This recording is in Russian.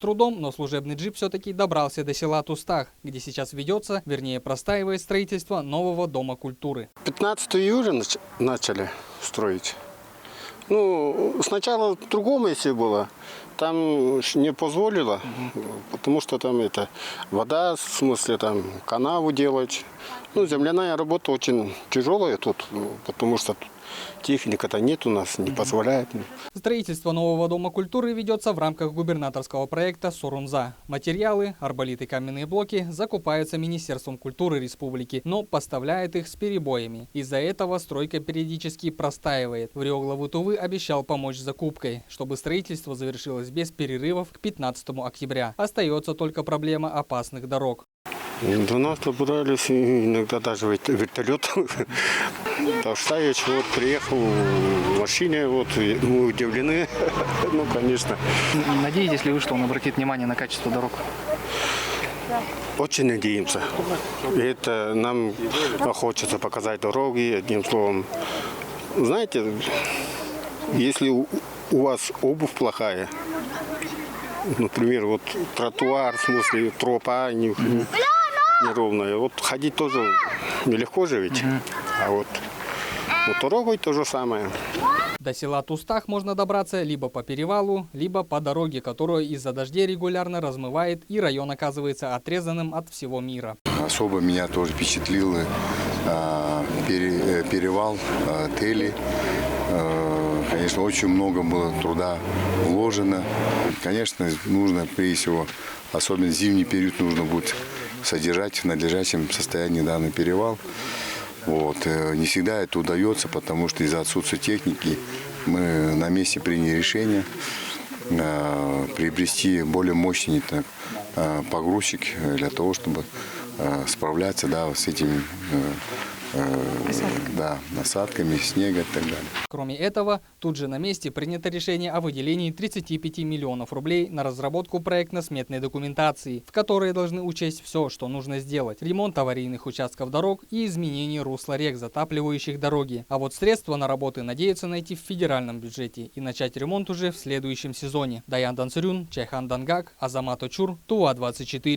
трудом, но служебный джип все-таки добрался до села Тустах, где сейчас ведется, вернее простаивает строительство нового дома культуры. 15 июля начали строить. Ну, сначала другому если было, там не позволило, потому что там вода, в смысле там канаву делать. Ну, земляная работа очень тяжелая тут, потому что техника-то нет у нас, не позволяет. Строительство нового дома культуры ведется в рамках губернаторского проекта «Сорунза». Материалы, арболит и каменные блоки закупаются Министерством культуры республики, но поставляет их с перебоями. Из-за этого стройка периодически простаивает. Вриоглав Тувы обещал помочь с закупкой, чтобы строительство завершилось без перерывов к 15 октября. Остается только проблема опасных дорог. До нас добрались иногда даже вертолет. Толстаевич приехал в машине, мы удивлены, ну, конечно. Надеетесь ли вы, что он обратит внимание на качество дорог? Очень надеемся. Это нам хочется показать дороги, одним словом. Знаете, если у вас обувь плохая, например, тротуар, в смысле тропа неровная, ходить тоже нелегко же ведь, а дорогой то же самое. До села Тустах можно добраться либо по перевалу, либо по дороге, которую из-за дождей регулярно размывает, и район оказывается отрезанным от всего мира. Особо меня тоже впечатлил перевал Тели. Конечно, очень много было труда вложено. Конечно, нужно, прежде всего, особенно в зимний период, нужно будет содержать в надлежащем состоянии данный перевал. Не всегда это удается, потому что из-за отсутствия техники мы на месте приняли решение приобрести более мощный погрузчик для того, чтобы справляться с этими насадками, снега и так далее. Кроме этого, тут же на месте принято решение о выделении 35 миллионов рублей на разработку проектно-сметной документации, в которой должны учесть все, что нужно сделать. Ремонт аварийных участков дорог и изменение русла рек, затапливающих дороги. А средства на работы надеются найти в федеральном бюджете и начать ремонт уже в следующем сезоне. Даян Дансурюн, Чайхан Дангак, Азамат Очур, Тува 24.